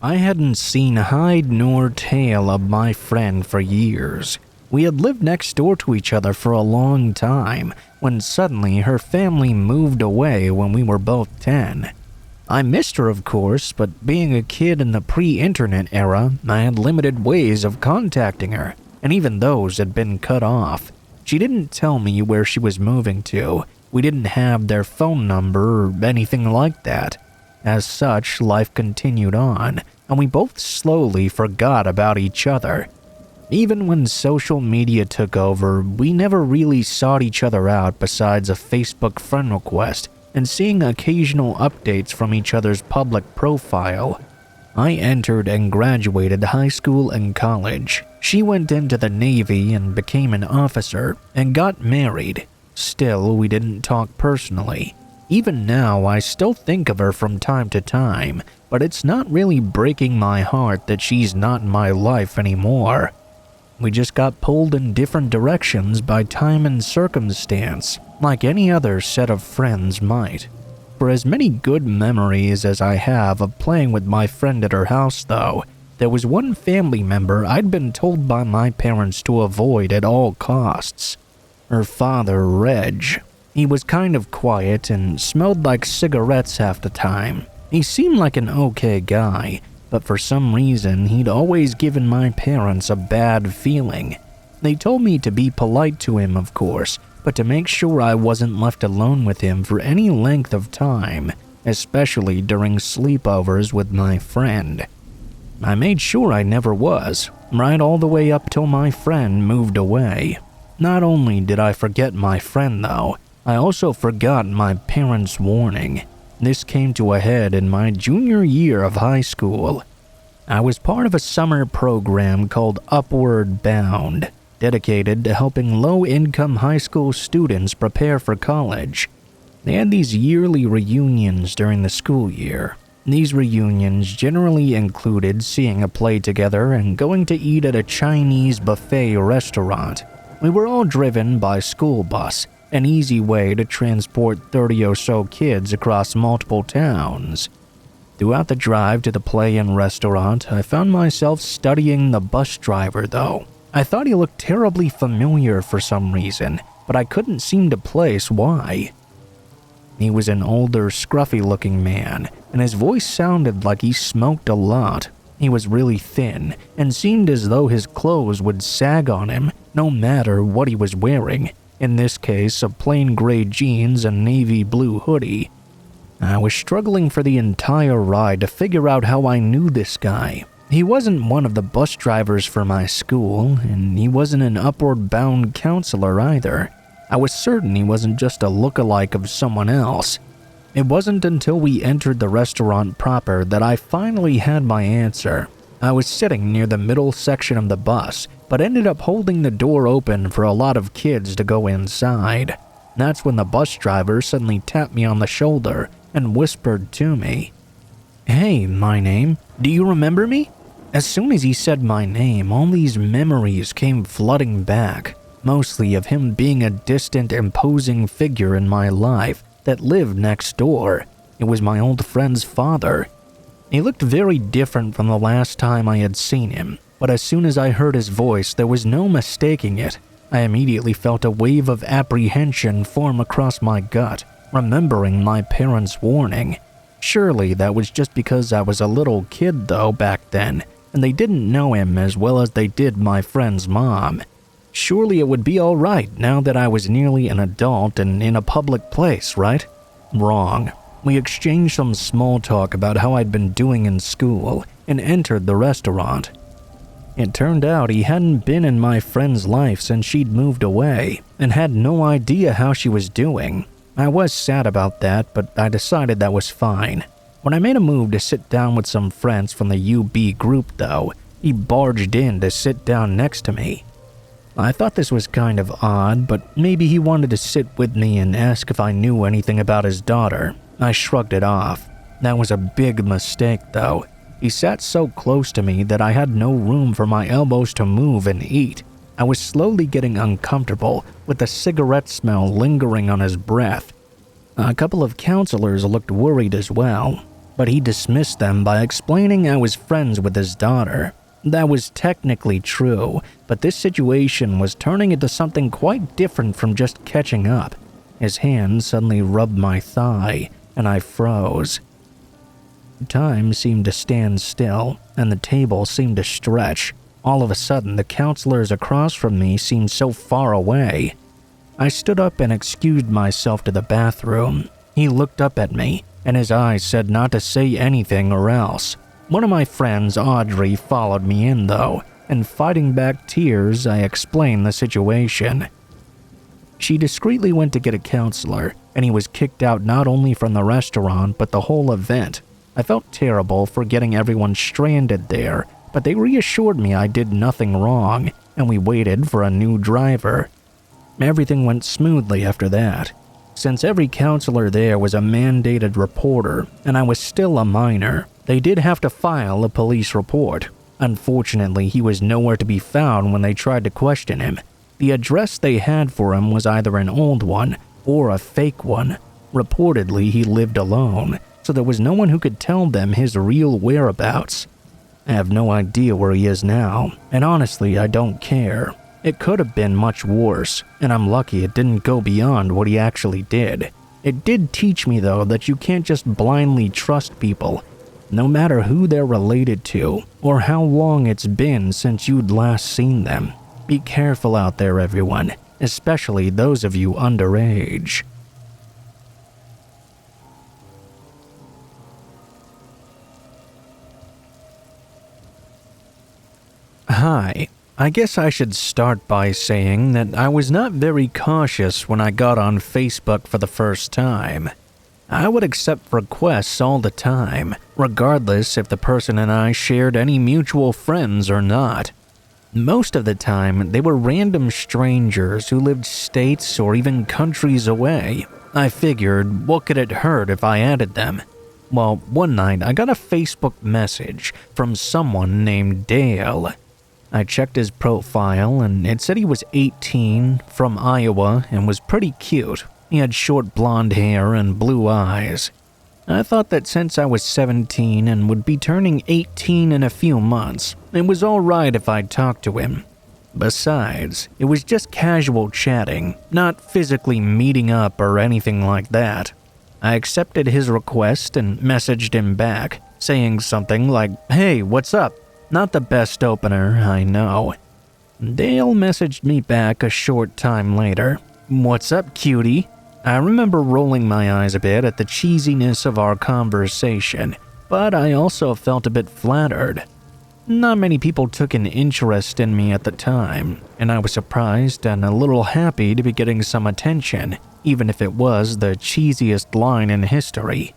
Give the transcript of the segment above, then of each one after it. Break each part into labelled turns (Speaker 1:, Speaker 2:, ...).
Speaker 1: I hadn't seen hide nor tail of my friend for years. We had lived next door to each other for a long time, when suddenly her family moved away when we were both 10. I missed her, of course, but being a kid in the pre-internet era, I had limited ways of contacting her, and even those had been cut off. She didn't tell me where she was moving to. We didn't have their phone number or anything like that. As such, life continued on, and we both slowly forgot about each other. Even when social media took over, we never really sought each other out besides a Facebook friend request and seeing occasional updates from each other's public profile. I entered and graduated high school and college. She went into the Navy and became an officer and got married. Still, we didn't talk personally. Even now, I still think of her from time to time, but it's not really breaking my heart that she's not in my life anymore. We just got pulled in different directions by time and circumstance, like any other set of friends might. For as many good memories as I have of playing with my friend at her house, though, there was one family member I'd been told by my parents to avoid at all costs. Her father, Reg. He was kind of quiet and smelled like cigarettes half the time. He seemed like an okay guy, but for some reason he'd always given my parents a bad feeling. They told me to be polite to him, of course, but to make sure I wasn't left alone with him for any length of time, especially during sleepovers with my friend. I made sure I never was, right all the way up till my friend moved away. Not only did I forget my friend though, I also forgot my parents' warning. This came to a head in my junior year of high school. I was part of a summer program called Upward Bound, dedicated to helping low-income high school students prepare for college. They had these yearly reunions during the school year. These reunions generally included seeing a play together and going to eat at a Chinese buffet restaurant. We were all driven by school bus, an easy way to transport 30 or so kids across multiple towns. Throughout the drive to the play and restaurant, I found myself studying the bus driver though. I thought he looked terribly familiar for some reason, but I couldn't seem to place why. He was an older, scruffy-looking man, and his voice sounded like he smoked a lot. He was really thin, and seemed as though his clothes would sag on him, no matter what he was wearing. In this case, a plain gray jeans and navy blue hoodie. I was struggling for the entire ride to figure out how I knew this guy. He wasn't one of the bus drivers for my school, and he wasn't an Upward Bound counselor either. I was certain he wasn't just a lookalike of someone else. It wasn't until we entered the restaurant proper that I finally had my answer. I was sitting near the middle section of the bus, but ended up holding the door open for a lot of kids to go inside. That's when the bus driver suddenly tapped me on the shoulder and whispered to me, "Hey, my name, do you remember me?" As soon as he said my name, all these memories came flooding back, mostly of him being a distant, imposing figure in my life that lived next door. It was my old friend's father. He looked very different from the last time I had seen him, but as soon as I heard his voice, there was no mistaking it. I immediately felt a wave of apprehension form across my gut, remembering my parents' warning. Surely that was just because I was a little kid though back then, and they didn't know him as well as they did my friend's mom. Surely it would be alright now that I was nearly an adult and in a public place, right? Wrong. We exchanged some small talk about how I'd been doing in school and entered the restaurant. It turned out he hadn't been in my friend's life since she'd moved away and had no idea how she was doing. I was sad about that, but I decided that was fine. When I made a move to sit down with some friends from the UB group though, he barged in to sit down next to me. I thought this was kind of odd, but maybe he wanted to sit with me and ask if I knew anything about his daughter. I shrugged it off. That was a big mistake though. He sat so close to me that I had no room for my elbows to move and eat. I was slowly getting uncomfortable with the cigarette smell lingering on his breath. A couple of counselors looked worried as well. but he dismissed them by explaining I was friends with his daughter. That was technically true, but this situation was turning into something quite different from just catching up. His hand suddenly rubbed my thigh, and I froze. Time seemed to stand still, and the table seemed to stretch. All of a sudden, the counselors across from me seemed so far away. I stood up and excused myself to the bathroom. He looked up at me, and his eyes said not to say anything or else. One of my friends, Audrey, followed me in though, and fighting back tears, I explained the situation. She discreetly went to get a counselor, and he was kicked out not only from the restaurant but the whole event. I felt terrible for getting everyone stranded there, but they reassured me I did nothing wrong, and we waited for a new driver. Everything went smoothly after that. Since every counselor there was a mandated reporter, and I was still a minor, they did have to file a police report. Unfortunately, he was nowhere to be found when they tried to question him. The address they had for him was either an old one or a fake one. Reportedly, he lived alone, so there was no one who could tell them his real whereabouts. I have no idea where he is now, and honestly, I don't care. It could have been much worse, and I'm lucky it didn't go beyond what he actually did. It did teach me, though, that you can't just blindly trust people, no matter who they're related to or how long it's been since you'd last seen them. Be careful out there, everyone, especially those of you underage. Hi. I guess I should start by saying that I was not very cautious when I got on Facebook for the first time. I would accept requests all the time, regardless if the person and I shared any mutual friends or not. Most of the time, they were random strangers who lived states or even countries away. I figured, what could it hurt if I added them? Well, one night I got a Facebook message from someone named Dale. I checked his profile and it said he was 18, from Iowa, and was pretty cute. He had short blonde hair and blue eyes. I thought that since I was 17 and would be turning 18 in a few months, it was alright if I talked to him. Besides, it was just casual chatting, not physically meeting up or anything like that. I accepted his request and messaged him back, saying something like, "Hey, what's up?" Not the best opener, I know. Dale messaged me back a short time later. "What's up, cutie?" I remember rolling my eyes a bit at the cheesiness of our conversation, but I also felt a bit flattered. Not many people took an interest in me at the time, and I was surprised and a little happy to be getting some attention, even if it was the cheesiest line in history.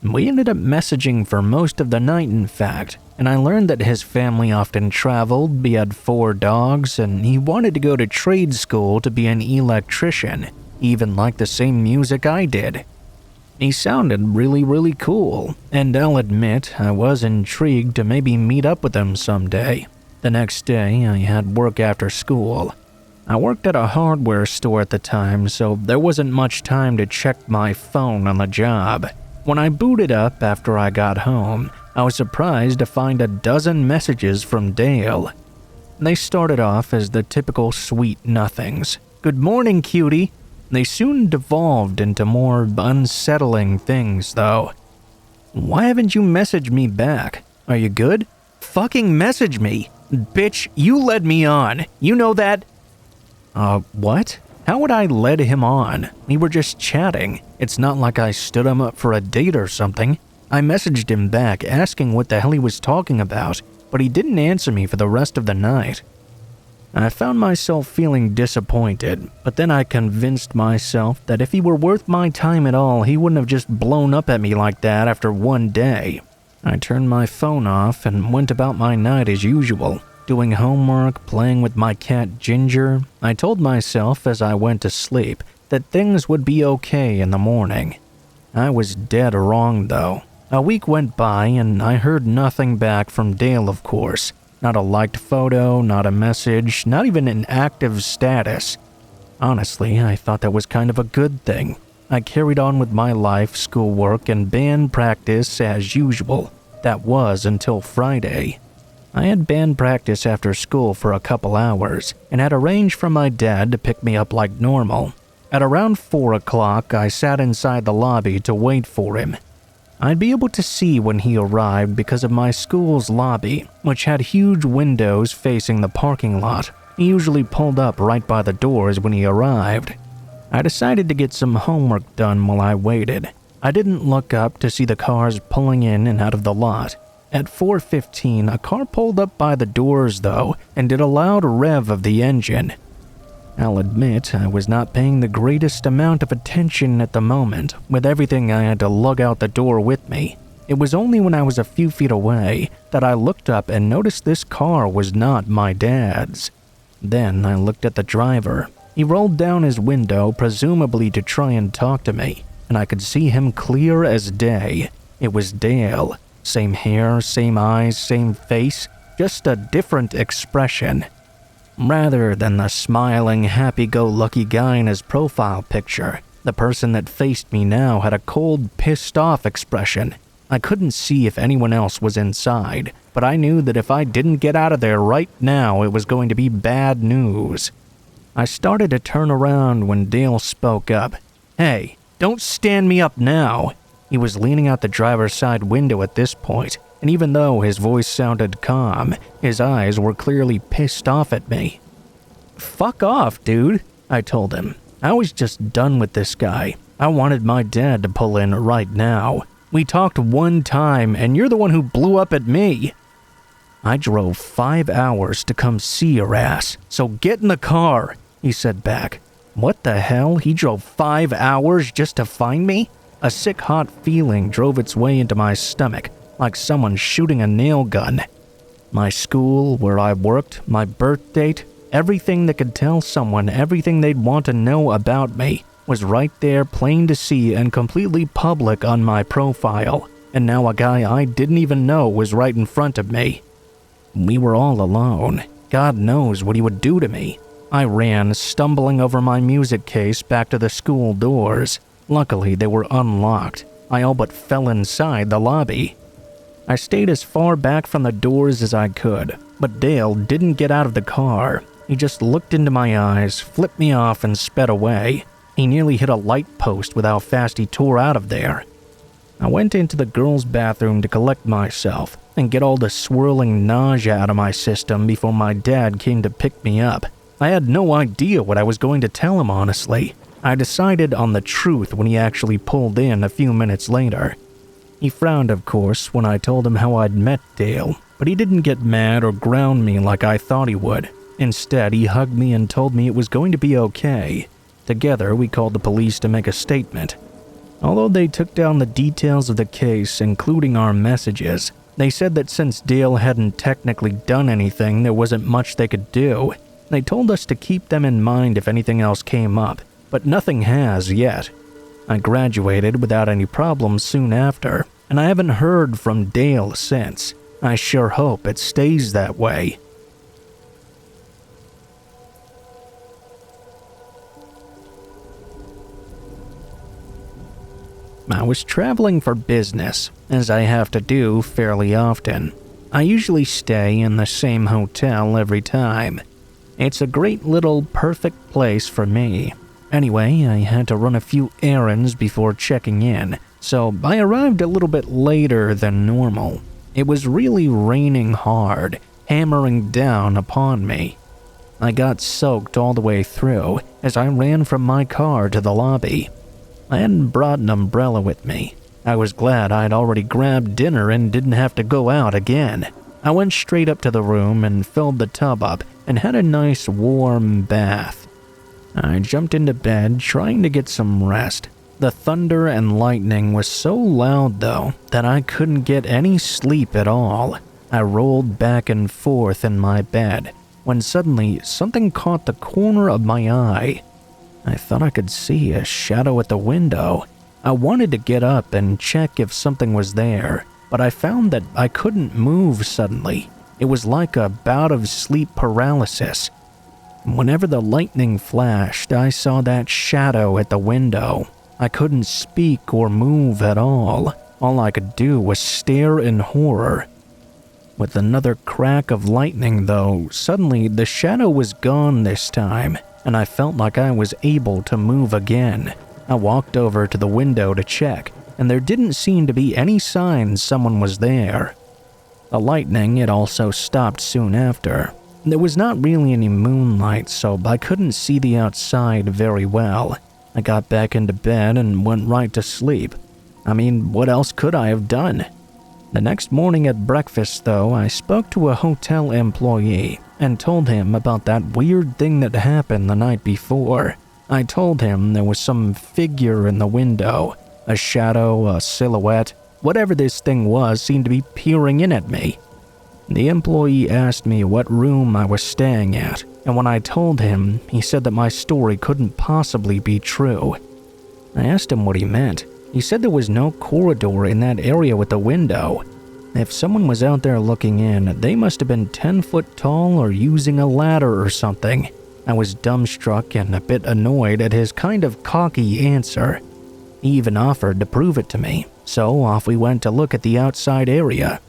Speaker 1: We ended up messaging for most of the night, in fact, and I learned that his family often traveled, he had 4 dogs, and he wanted to go to trade school to be an electrician, even liked the same music I did. He sounded really cool, and I'll admit I was intrigued to maybe meet up with him someday. The next day, I had work after school. I worked at a hardware store at the time, so there wasn't much time to check my phone on the job. When I booted up after I got home, I was surprised to find a dozen messages from Dale. They started off as the typical sweet nothings. "Good morning, cutie." They soon devolved into more unsettling things, though. "Why haven't you messaged me back? Are you good? Fucking message me. Bitch, you led me on. You know that?" What? How would I lead him on? We were just chatting. It's not like I stood him up for a date or something. I messaged him back asking what the hell he was talking about, but he didn't answer me for the rest of the night. I found myself feeling disappointed, but then I convinced myself that if he were worth my time at all, he wouldn't have just blown up at me like that after one day. I turned my phone off and went about my night as usual. Doing homework, playing with my cat Ginger, I told myself as I went to sleep that things would be okay in the morning. I was dead wrong, though. A week went by and I heard nothing back from Dale, of course. Not a liked photo, not a message, not even an active status. Honestly, I thought that was kind of a good thing. I carried on with my life, schoolwork, and band practice as usual. That was until Friday. I had band practice after school for a couple hours and had arranged for my dad to pick me up like normal. At around 4 o'clock, I sat inside the lobby to wait for him. I'd be able to see when he arrived because of my school's lobby, which had huge windows facing the parking lot. He usually pulled up right by the doors when he arrived. I decided to get some homework done while I waited. I didn't look up to see the cars pulling in and out of the lot. At 4:15, a car pulled up by the doors though and did a loud rev of the engine. I'll admit I was not paying the greatest amount of attention at the moment, with everything I had to lug out the door with me. It was only when I was a few feet away that I looked up and noticed this car was not my dad's. Then I looked at the driver. He rolled down his window, presumably to try and talk to me, and I could see him clear as day. It was Dale. Same hair, same eyes, same face, just a different expression. Rather than the smiling, happy-go-lucky guy in his profile picture, the person that faced me now had a cold, pissed-off expression. I couldn't see if anyone else was inside, but I knew that if I didn't get out of there right now, it was going to be bad news. I started to turn around when Dale spoke up. "Hey, don't stand me up now." He was leaning out the driver's side window at this point, and even though his voice sounded calm, his eyes were clearly pissed off at me. "Fuck off, dude," I told him. I was just done with this guy. I wanted my dad to pull in right now. We talked one time, and you're the one who blew up at me. "I drove 5 hours to come see your ass, so get in the car," he said back. What the hell? He drove 5 hours just to find me? A sick, hot feeling drove its way into my stomach, like someone shooting a nail gun. My school, where I worked, my birth date, everything that could tell someone everything they'd want to know about me was right there, plain to see and completely public on my profile. And now a guy I didn't even know was right in front of me. We were all alone. God knows what he would do to me. I ran, stumbling over my music case back to the school doors. Luckily, they were unlocked. I all but fell inside the lobby. I stayed as far back from the doors as I could, but Dale didn't get out of the car. He just looked into my eyes, flipped me off, and sped away. He nearly hit a light post with how fast he tore out of there. I went into the girls' bathroom to collect myself and get all the swirling nausea out of my system before my dad came to pick me up. I had no idea what I was going to tell him, honestly. I decided on the truth when he actually pulled in a few minutes later. He frowned, of course, when I told him how I'd met Dale, but he didn't get mad or ground me like I thought he would. Instead, he hugged me and told me it was going to be okay. Together, we called the police to make a statement. Although they took down the details of the case, including our messages, they said that since Dale hadn't technically done anything, there wasn't much they could do. They told us to keep them in mind if anything else came up, but nothing has yet. I graduated without any problems soon after, and I haven't heard from Dale since. I sure hope it stays that way. I was traveling for business, as I have to do fairly often. I usually stay in the same hotel every time. It's a great little perfect place for me. Anyway, I had to run a few errands before checking in, so I arrived a little bit later than normal. It was really raining hard, hammering down upon me. I got soaked all the way through as I ran from my car to the lobby. I hadn't brought an umbrella with me. I was glad I'd already grabbed dinner and didn't have to go out again. I went straight up to the room and filled the tub up and had a nice warm bath. I jumped into bed trying to get some rest. The thunder and lightning was so loud though that I couldn't get any sleep at all. I rolled back and forth in my bed when suddenly something caught the corner of my eye. I thought I could see a shadow at the window. I wanted to get up and check if something was there, but I found that I couldn't move suddenly. It was like a bout of sleep paralysis. Whenever the lightning flashed, I saw that shadow at the window. I couldn't speak or move at all. All I could do was stare in horror. With another crack of lightning, though, suddenly the shadow was gone this time, and I felt like I was able to move again. I walked over to the window to check, and there didn't seem to be any signs someone was there. The lightning had also stopped soon after. There was not really any moonlight, so I couldn't see the outside very well. I got back into bed and went right to sleep. I mean, what else could I have done? The next morning at breakfast, though, I spoke to a hotel employee and told him about that weird thing that happened the night before. I told him there was some figure in the window, a shadow, a silhouette, whatever this thing was seemed to be peering in at me. The employee asked me what room I was staying at, and when I told him, he said that my story couldn't possibly be true. I asked him what he meant. He said there was no corridor in that area with the window. If someone was out there looking in, they must have been 10 foot tall or using a ladder or something. I was dumbstruck and a bit annoyed at his kind of cocky answer. He even offered to prove it to me, so off we went to look at the outside area.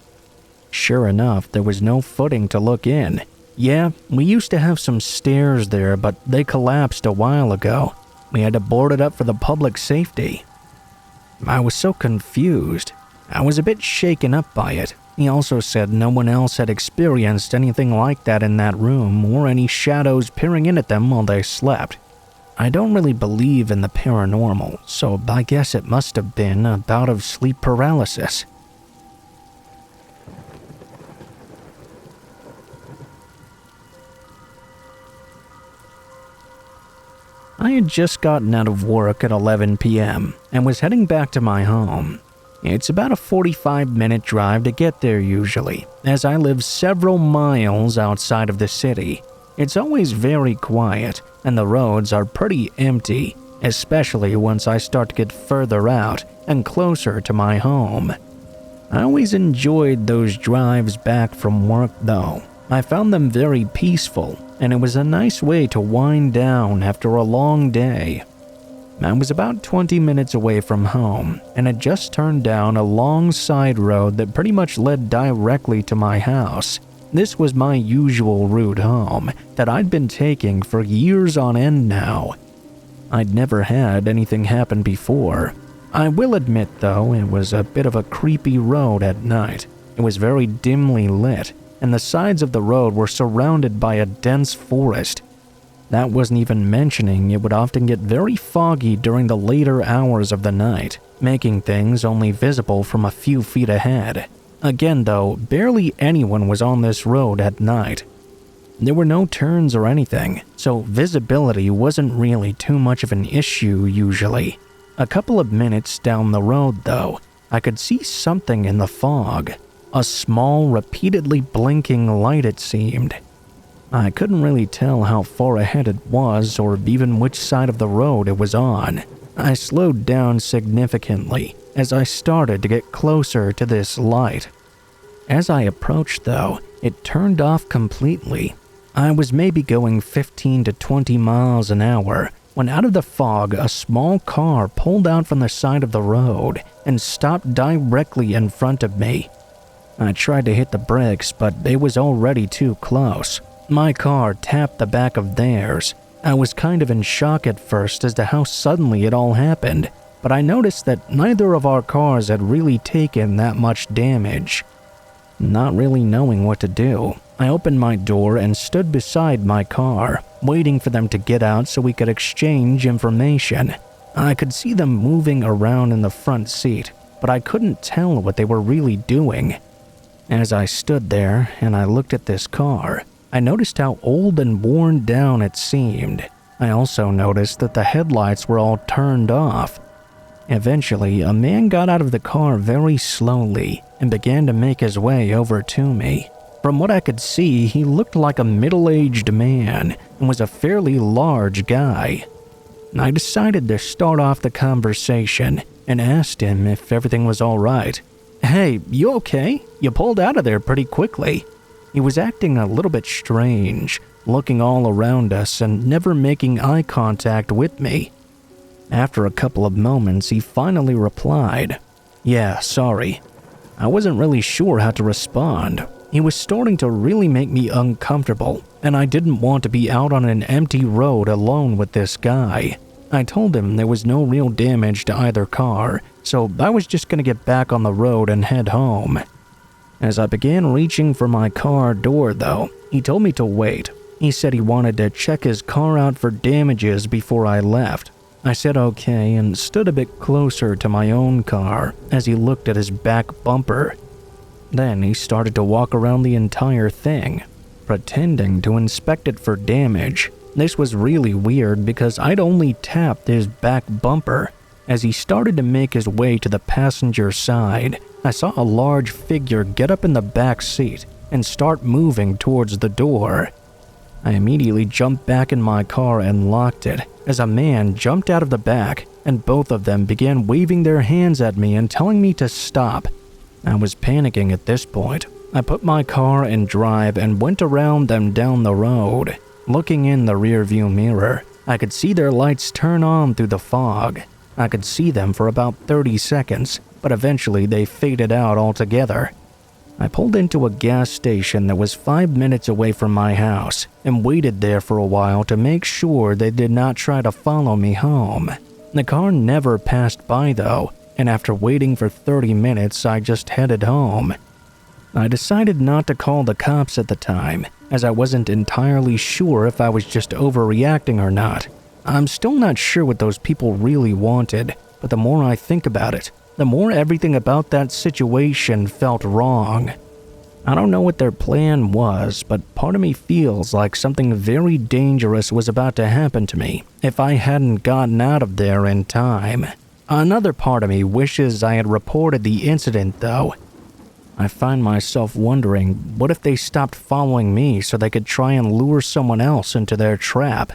Speaker 1: Sure enough, there was no footing to look in. Yeah, we used to have some stairs there, but they collapsed a while ago. We had to board it up for the public safety. I was so confused. I was a bit shaken up by it. He also said no one else had experienced anything like that in that room or any shadows peering in at them while they slept. I don't really believe in the paranormal, so I guess it must have been a bout of sleep paralysis. I had just gotten out of work at 11 p.m. and was heading back to my home. It's about a 45-minute drive to get there usually, as I live several miles outside of the city. It's always very quiet, and the roads are pretty empty, especially once I start to get further out and closer to my home. I always enjoyed those drives back from work though. I found them very peaceful, and it was a nice way to wind down after a long day. I was about 20 minutes away from home, and had just turned down a long side road that pretty much led directly to my house. This was my usual route home that I'd been taking for years on end now. I'd never had anything happen before. I will admit, though, it was a bit of a creepy road at night. It was very dimly lit, and the sides of the road were surrounded by a dense forest. That wasn't even mentioning it would often get very foggy during the later hours of the night, making things only visible from a few feet ahead. Again though, barely anyone was on this road at night. There were no turns or anything, so visibility wasn't really too much of an issue usually. A couple of minutes down the road though, I could see something in the fog. A small, repeatedly blinking light it seemed. I couldn't really tell how far ahead it was or even which side of the road it was on. I slowed down significantly as I started to get closer to this light. As I approached though, it turned off completely. I was maybe going 15 to 20 miles an hour when out of the fog a small car pulled out from the side of the road and stopped directly in front of me. I tried to hit the brakes, but it was already too close. My car tapped the back of theirs. I was kind of in shock at first as to how suddenly it all happened, but I noticed that neither of our cars had really taken that much damage. Not really knowing what to do, I opened my door and stood beside my car, waiting for them to get out so we could exchange information. I could see them moving around in the front seat, but I couldn't tell what they were really doing. As I stood there and I looked at this car, I noticed how old and worn down it seemed. I also noticed that the headlights were all turned off. Eventually, a man got out of the car very slowly and began to make his way over to me. From what I could see, he looked like a middle-aged man and was a fairly large guy. I decided to start off the conversation and asked him if everything was all right. "Hey, you okay? You pulled out of there pretty quickly." He was acting a little bit strange, looking all around us and never making eye contact with me. After a couple of moments, he finally replied, "Yeah, sorry." I wasn't really sure how to respond. He was starting to really make me uncomfortable, and I didn't want to be out on an empty road alone with this guy. I told him there was no real damage to either car, so I was just going to get back on the road and head home. As I began reaching for my car door, though, he told me to wait. He said he wanted to check his car out for damages before I left. I said okay and stood a bit closer to my own car as he looked at his back bumper. Then he started to walk around the entire thing, pretending to inspect it for damage. This was really weird because I'd only tapped his back bumper. As he started to make his way to the passenger side, I saw a large figure get up in the back seat and start moving towards the door. I immediately jumped back in my car and locked it as a man jumped out of the back, and both of them began waving their hands at me and telling me to stop. I was panicking at this point. I put my car in drive and went around them down the road. Looking in the rearview mirror, I could see their lights turn on through the fog. I could see them for about 30 seconds, but eventually they faded out altogether. I pulled into a gas station that was 5 minutes away from my house and waited there for a while to make sure they did not try to follow me home. The car never passed by though, and after waiting for 30 minutes, I just headed home. I decided not to call the cops at the time, as I wasn't entirely sure if I was just overreacting or not. I'm still not sure what those people really wanted, but the more I think about it, the more everything about that situation felt wrong. I don't know what their plan was, but part of me feels like something very dangerous was about to happen to me if I hadn't gotten out of there in time. Another part of me wishes I had reported the incident though. I find myself wondering, what if they stopped following me so they could try and lure someone else into their trap?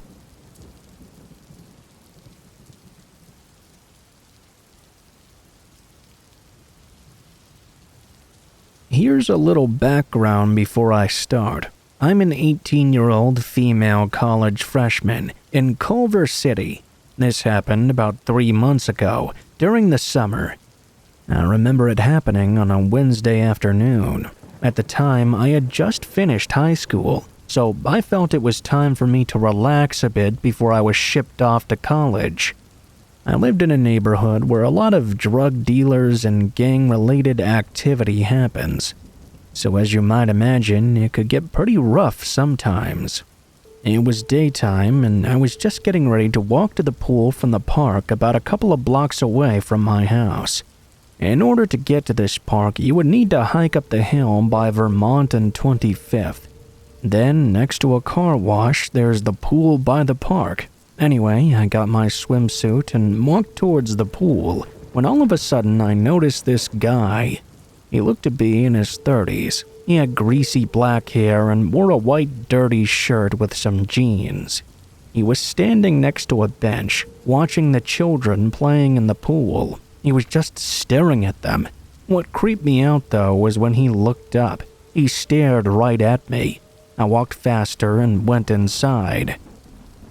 Speaker 1: Here's a little background before I start. I'm an 18-year-old female college freshman in Culver City. This happened about 3 months ago, during the summer. I remember it happening on a Wednesday afternoon. At the time, I had just finished high school, so I felt it was time for me to relax a bit before I was shipped off to college. I lived in a neighborhood where a lot of drug dealers and gang-related activity happens. So as you might imagine, it could get pretty rough sometimes. It was daytime, and I was just getting ready to walk to the pool from the park about a couple of blocks away from my house. In order to get to this park, you would need to hike up the hill by Vermont and 25th. Then, next to a car wash, there's the pool by the park. Anyway, I got my swimsuit and walked towards the pool, when all of a sudden I noticed this guy. He looked to be in his 30s. He had greasy black hair and wore a white dirty shirt with some jeans. He was standing next to a bench, watching the children playing in the pool. He was just staring at them. What creeped me out though was when he looked up. He stared right at me. I walked faster and went inside.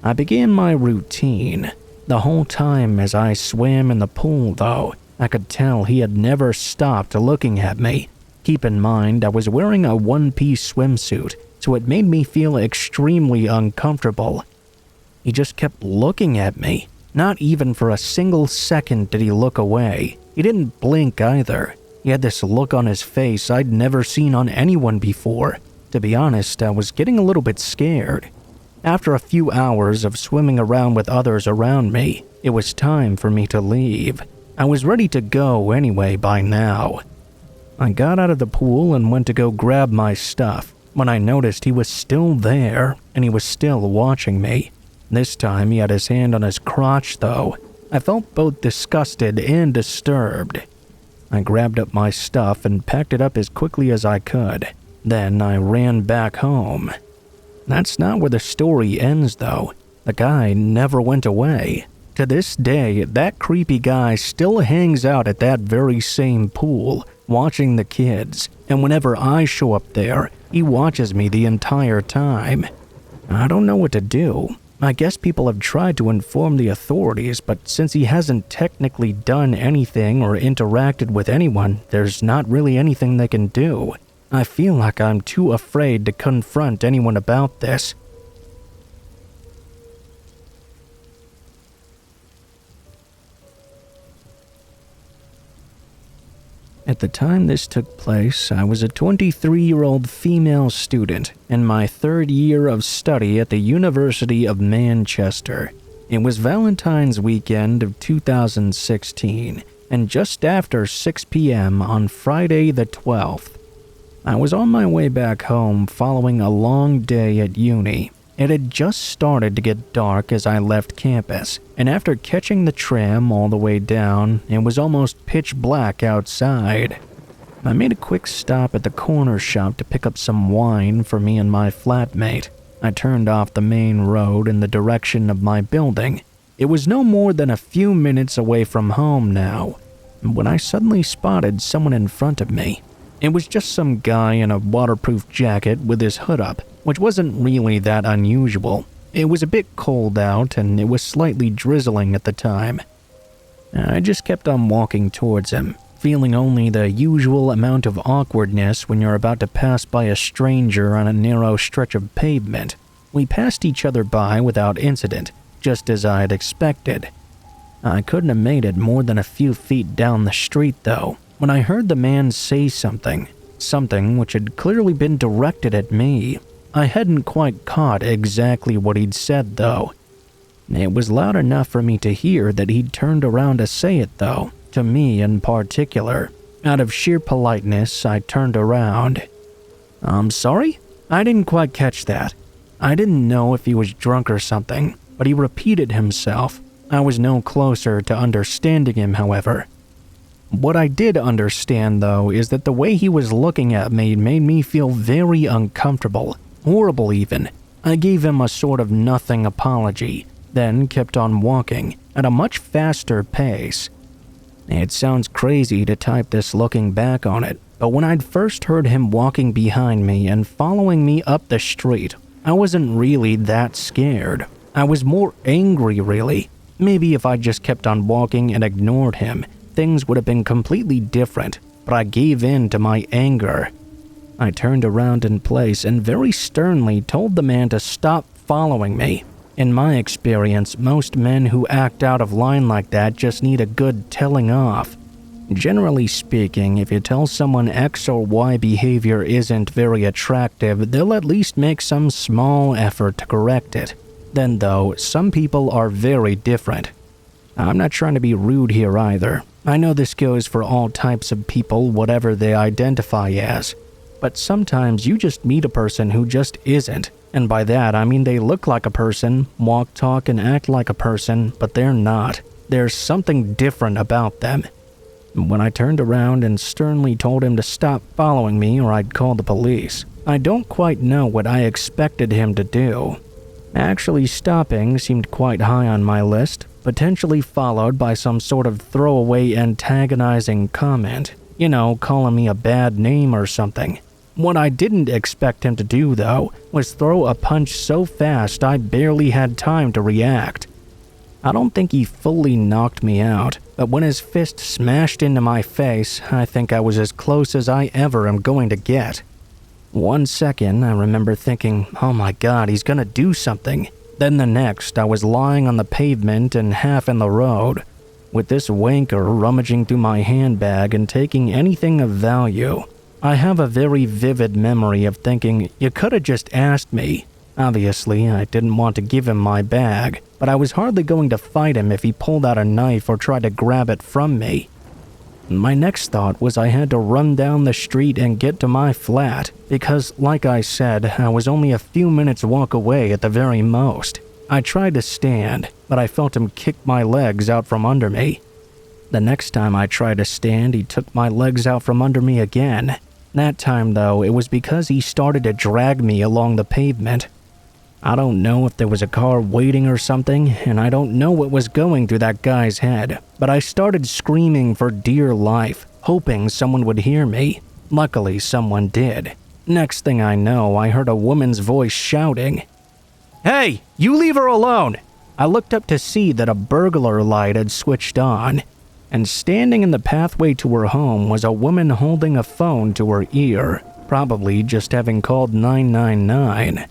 Speaker 1: I began my routine. The whole time as I swam in the pool though, I could tell he had never stopped looking at me. Keep in mind, I was wearing a one-piece swimsuit, so it made me feel extremely uncomfortable. He just kept looking at me. Not even for a single second did he look away. He didn't blink either. He had this look on his face I'd never seen on anyone before. To be honest, I was getting a little bit scared. After a few hours of swimming around with others around me, it was time for me to leave. I was ready to go anyway by now. I got out of the pool and went to go grab my stuff when I noticed he was still there and he was still watching me. This time he had his hand on his crotch though. I felt both disgusted and disturbed. I grabbed up my stuff and packed it up as quickly as I could. Then I ran back home. That's not where the story ends though. The guy never went away. To this day, that creepy guy still hangs out at that very same pool, watching the kids, and whenever I show up there, he watches me the entire time. I don't know what to do. I guess people have tried to inform the authorities, but since he hasn't technically done anything or interacted with anyone, there's not really anything they can do. I feel like I'm too afraid to confront anyone about this. At the time this took place, I was a 23-year-old female student in my third year of study at the University of Manchester. It was Valentine's weekend of 2016, and just after 6 p.m. on Friday the 12th. I was on my way back home following a long day at uni. It had just started to get dark as I left campus, and after catching the tram all the way down, it was almost pitch black outside. I made a quick stop at the corner shop to pick up some wine for me and my flatmate. I turned off the main road in the direction of my building. It was no more than a few minutes away from home now, when I suddenly spotted someone in front of me. It was just some guy in a waterproof jacket with his hood up, which wasn't really that unusual. It was a bit cold out and it was slightly drizzling at the time. I just kept on walking towards him, feeling only the usual amount of awkwardness when you're about to pass by a stranger on a narrow stretch of pavement. We passed each other by without incident, just as I had expected. I couldn't have made it more than a few feet down the street though, when I heard the man say something which had clearly been directed at me. I hadn't quite caught exactly what he'd said though. It was loud enough for me to hear that he'd turned around to say it though, to me in particular. Out of sheer politeness, I turned around. "I'm sorry? I didn't quite catch that." I didn't know if he was drunk or something, but he repeated himself. I was no closer to understanding him, however. What I did understand, though, is that the way he was looking at me made me feel very uncomfortable, horrible even. I gave him a sort of nothing apology, then kept on walking at a much faster pace. It sounds crazy to type this looking back on it, but when I'd first heard him walking behind me and following me up the street, I wasn't really that scared. I was more angry, really. Maybe if I just kept on walking and ignored him, things would have been completely different, but I gave in to my anger. I turned around in place and very sternly told the man to stop following me. In my experience, most men who act out of line like that just need a good telling off. Generally speaking, if you tell someone X or Y behavior isn't very attractive, they'll at least make some small effort to correct it. Then though, some people are very different. I'm not trying to be rude here either. I know this goes for all types of people, whatever they identify as. But sometimes you just meet a person who just isn't. And by that, I mean they look like a person, walk, talk, and act like a person, but they're not. There's something different about them. When I turned around and sternly told him to stop following me or I'd call the police, I don't quite know what I expected him to do. Actually stopping seemed quite high on my list, potentially followed by some sort of throwaway antagonizing comment. You know, calling me a bad name or something. What I didn't expect him to do, though, was throw a punch so fast I barely had time to react. I don't think he fully knocked me out, but when his fist smashed into my face, I think I was as close as I ever am going to get. 1 second, I remember thinking, oh my god, he's gonna do something. Then the next, I was lying on the pavement and half in the road, with this wanker rummaging through my handbag and taking anything of value. I have a very vivid memory of thinking, you could have just asked me. Obviously, I didn't want to give him my bag, but I was hardly going to fight him if he pulled out a knife or tried to grab it from me. My next thought was I had to run down the street and get to my flat, because, like I said, I was only a few minutes walk away at the very most. I tried to stand, but I felt him kick my legs out from under me. The next time I tried to stand, he took my legs out from under me again. That time, though, it was because he started to drag me along the pavement. I don't know if there was a car waiting or something, and I don't know what was going through that guy's head, but I started screaming for dear life, hoping someone would hear me. Luckily, someone did. Next thing I know, I heard a woman's voice shouting, "Hey, you leave her alone!" I looked up to see that a burglar light had switched on, and standing in the pathway to her home was a woman holding a phone to her ear, probably just having called 999.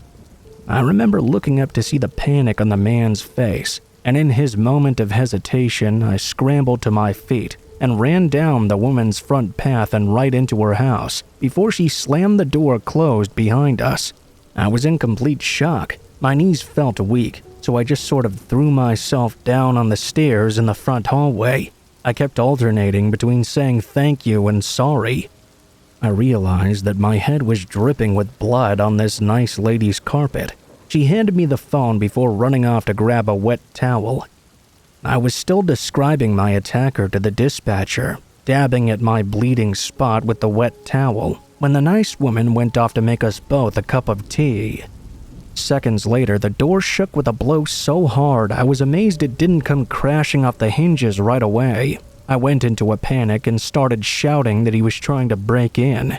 Speaker 1: I remember looking up to see the panic on the man's face, and in his moment of hesitation, I scrambled to my feet and ran down the woman's front path and right into her house before she slammed the door closed behind us. I was in complete shock. My knees felt weak, so I just sort of threw myself down on the stairs in the front hallway. I kept alternating between saying thank you and sorry. I realized that my head was dripping with blood on this nice lady's carpet. She handed me the phone before running off to grab a wet towel. I was still describing my attacker to the dispatcher, dabbing at my bleeding spot with the wet towel, when the nice woman went off to make us both a cup of tea. Seconds later, the door shook with a blow so hard I was amazed it didn't come crashing off the hinges right away. I went into a panic and started shouting that he was trying to break in.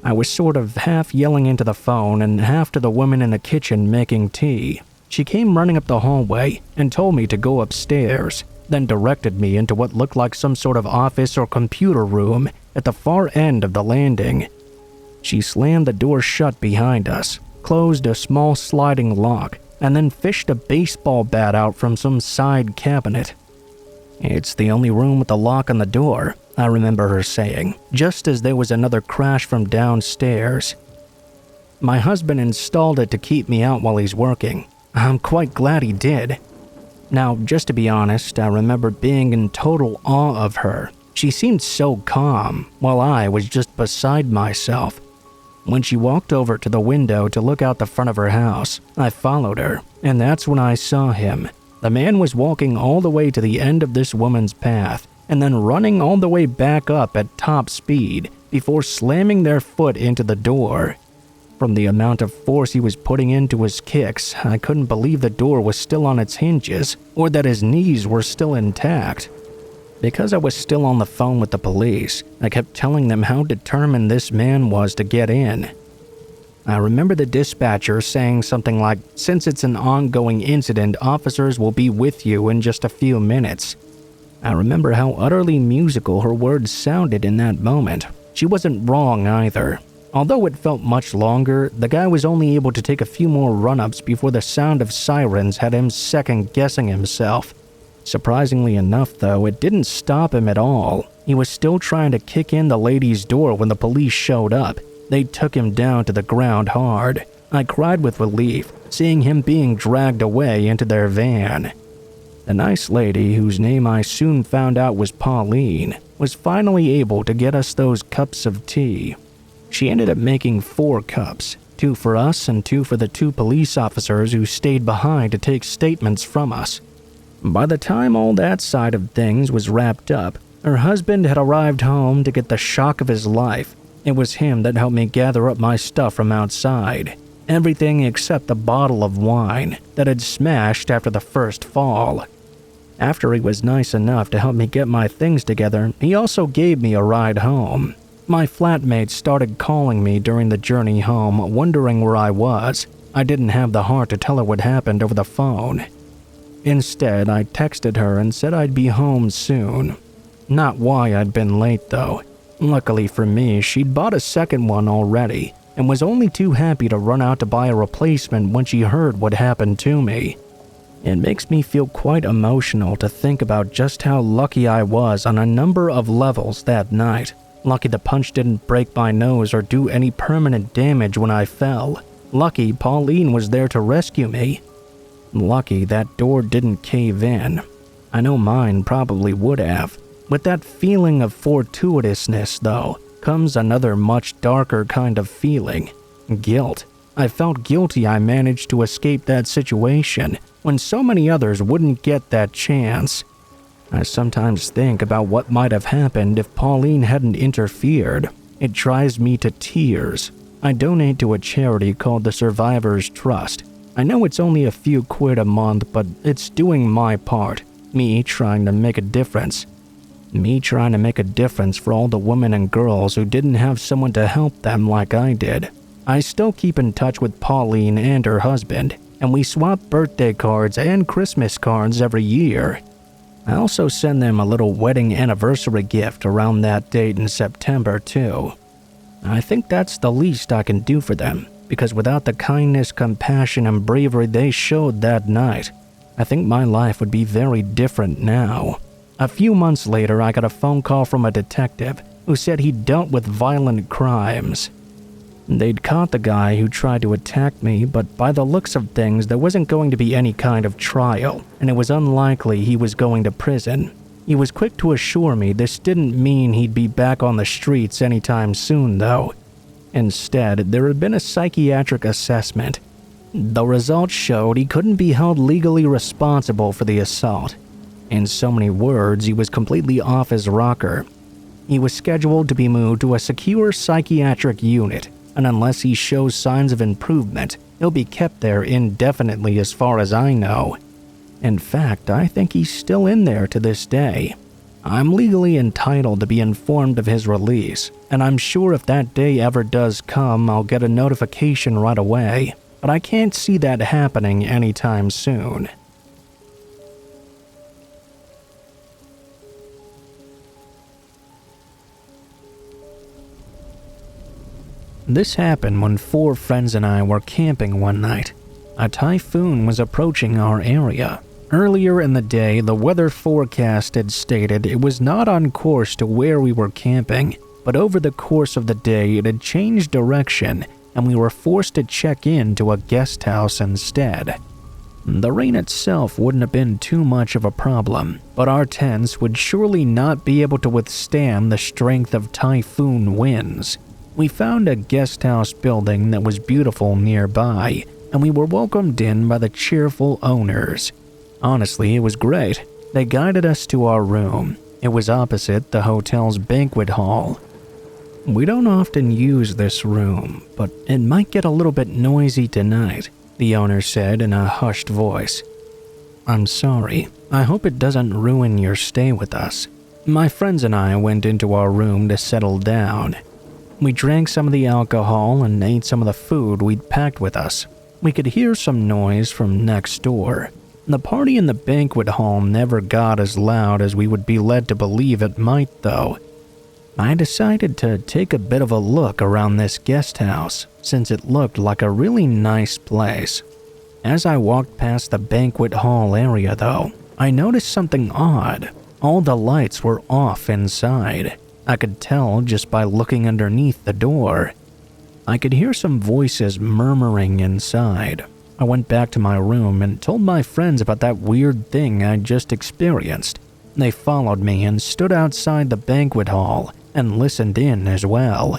Speaker 1: I was sort of half yelling into the phone and half to the woman in the kitchen making tea. She came running up the hallway and told me to go upstairs, then directed me into what looked like some sort of office or computer room at the far end of the landing. She slammed the door shut behind us, closed a small sliding lock, and then fished a baseball bat out from some side cabinet. "It's the only room with a lock on the door," I remember her saying, just as there was another crash from downstairs. "My husband installed it to keep me out while he's working. I'm quite glad he did." Now, just to be honest, I remember being in total awe of her. She seemed so calm, while I was just beside myself. When she walked over to the window to look out the front of her house, I followed her, and that's when I saw him. The man was walking all the way to the end of this woman's path, and then running all the way back up at top speed before slamming their foot into the door. From the amount of force he was putting into his kicks, I couldn't believe the door was still on its hinges or that his knees were still intact. Because I was still on the phone with the police, I kept telling them how determined this man was to get in. I remember the dispatcher saying something like, "Since it's an ongoing incident, officers will be with you in just a few minutes." I remember how utterly musical her words sounded in that moment. She wasn't wrong either. Although it felt much longer, the guy was only able to take a few more run-ups before the sound of sirens had him second-guessing himself. Surprisingly enough, though, it didn't stop him at all. He was still trying to kick in the lady's door when the police showed up. They took him down to the ground hard. I cried with relief, seeing him being dragged away into their van. The nice lady, whose name I soon found out was Pauline, was finally able to get us those cups of tea. She ended up making 4 cups, 2 for us and 2 for the 2 police officers who stayed behind to take statements from us. By the time all that side of things was wrapped up, her husband had arrived home to get the shock of his life. It was him that helped me gather up my stuff from outside. Everything except the bottle of wine that had smashed after the first fall. After he was nice enough to help me get my things together, he also gave me a ride home. My flatmate started calling me during the journey home, wondering where I was. I didn't have the heart to tell her what happened over the phone. Instead, I texted her and said I'd be home soon. Not why I'd been late, though. Luckily for me, she'd bought a second one already, and was only too happy to run out to buy a replacement when she heard what happened to me. It makes me feel quite emotional to think about just how lucky I was on a number of levels that night. Lucky the punch didn't break my nose or do any permanent damage when I fell. Lucky Pauline was there to rescue me. Lucky that door didn't cave in. I know mine probably would have. With that feeling of fortuitousness, though, comes another much darker kind of feeling. Guilt. I felt guilty I managed to escape that situation when so many others wouldn't get that chance. I sometimes think about what might have happened if Pauline hadn't interfered. It drives me to tears. I donate to a charity called the Survivors Trust. I know it's only a few quid a month, but it's doing my part. Me trying to make a difference. Me trying to make a difference for all the women and girls who didn't have someone to help them like I did. I still keep in touch with Pauline and her husband. and we swap birthday cards and Christmas cards every year. I also send them a little wedding anniversary gift around that date in September too. I think that's the least I can do for them, because without the kindness, compassion, and bravery they showed that night, I think my life would be very different now. A few months later, I got a phone call from a detective who said he dealt with violent crimes. They'd caught the guy who tried to attack me, but by the looks of things, there wasn't going to be any kind of trial, and it was unlikely he was going to prison. He was quick to assure me this didn't mean he'd be back on the streets anytime soon, though. Instead, there had been a psychiatric assessment. The results showed he couldn't be held legally responsible for the assault. In so many words, he was completely off his rocker. He was scheduled to be moved to a secure psychiatric unit, and unless he shows signs of improvement, he'll be kept there indefinitely as far as I know. In fact, I think he's still in there to this day. I'm legally entitled to be informed of his release, and I'm sure if that day ever does come, I'll get a notification right away, but I can't see that happening anytime soon. This happened when 4 friends and I were camping one night. A typhoon was approaching our area. Earlier in the day, the weather forecast had stated it was not on course to where we were camping, but over the course of the day it had changed direction and we were forced to check in to a guest house instead. The rain itself wouldn't have been too much of a problem, but our tents would surely not be able to withstand the strength of typhoon winds. We found a guest house building that was beautiful nearby, and we were welcomed in by the cheerful owners. Honestly, it was great. They guided us to our room. It was opposite the hotel's banquet hall. We don't often use this room, but it might get a little bit noisy tonight, the owner said in a hushed voice. I'm sorry. I hope it doesn't ruin your stay with us. My friends and I went into our room to settle down. We drank some of the alcohol and ate some of the food we'd packed with us. We could hear some noise from next door. The party in the banquet hall never got as loud as we would be led to believe it might, though. I decided to take a bit of a look around this guest house, since it looked like a really nice place. As I walked past the banquet hall area, though, I noticed something odd. All the lights were off inside. I could tell just by looking underneath the door. I could hear some voices murmuring inside. I went back to my room and told my friends about that weird thing I'd just experienced. They followed me and stood outside the banquet hall and listened in as well.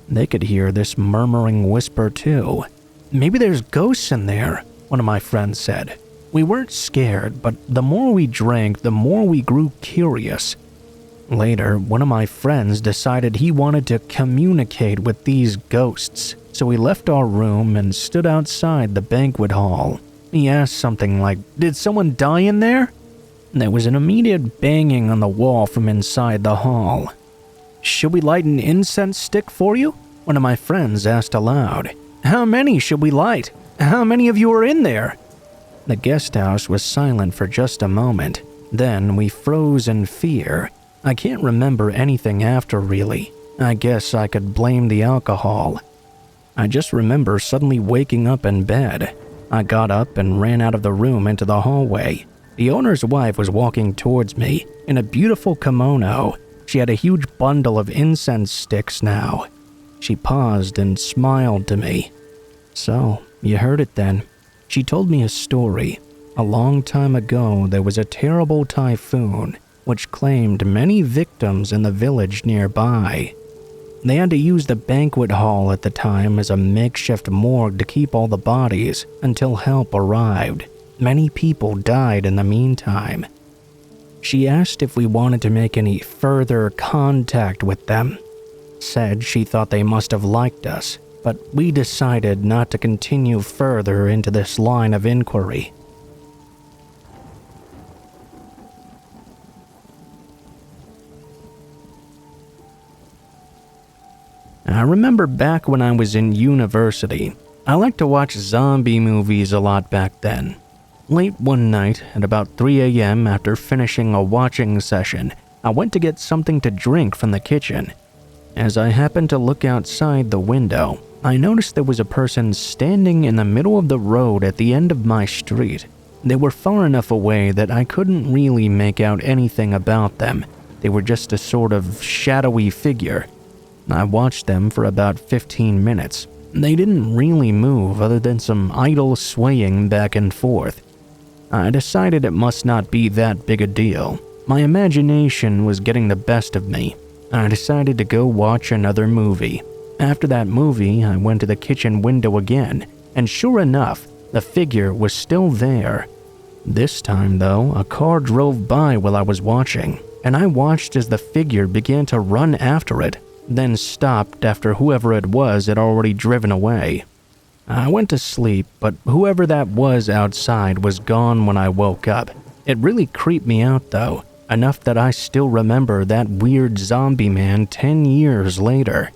Speaker 1: They could hear this murmuring whisper too. Maybe there's ghosts in there, one of my friends said. We weren't scared, but the more we drank, the more we grew curious. Later, one of my friends decided he wanted to communicate with these ghosts, so we left our room and stood outside the banquet hall. He asked something like, "Did someone die in there?" There was an immediate banging on the wall from inside the hall. "Should we light an incense stick for you?" one of my friends asked aloud. "How many should we light? How many of you are in there?" The guest house was silent for just a moment. Then we froze in fear. I can't remember anything after, really. I guess I could blame the alcohol. I just remember suddenly waking up in bed. I got up and ran out of the room into the hallway. The owner's wife was walking towards me in a beautiful kimono. She had a huge bundle of incense sticks now. She paused and smiled to me. "So, you heard it then." She told me a story. A long time ago, there was a terrible typhoon which claimed many victims in the village nearby. They had to use the banquet hall at the time as a makeshift morgue to keep all the bodies until help arrived. Many people died in the meantime. She asked if we wanted to make any further contact with them. Said she thought they must have liked us, but we decided not to continue further into this line of inquiry. I remember back when I was in university, I liked to watch zombie movies a lot back then. Late one night, at about 3 a.m. after finishing a watching session, I went to get something to drink from the kitchen. As I happened to look outside the window, I noticed there was a person standing in the middle of the road at the end of my street. They were far enough away that I couldn't really make out anything about them. They were just a sort of shadowy figure. I watched them for about 15 minutes. They didn't really move other than some idle swaying back and forth. I decided it must not be that big a deal. My imagination was getting the best of me. I decided to go watch another movie. After that movie, I went to the kitchen window again, and sure enough, the figure was still there. This time, though, a car drove by while I was watching, and I watched as the figure began to run after it, then stopped after whoever it was had already driven away. I went to sleep, but whoever that was outside was gone when I woke up. It really creeped me out, though, enough that I still remember that weird zombie man 10 years later.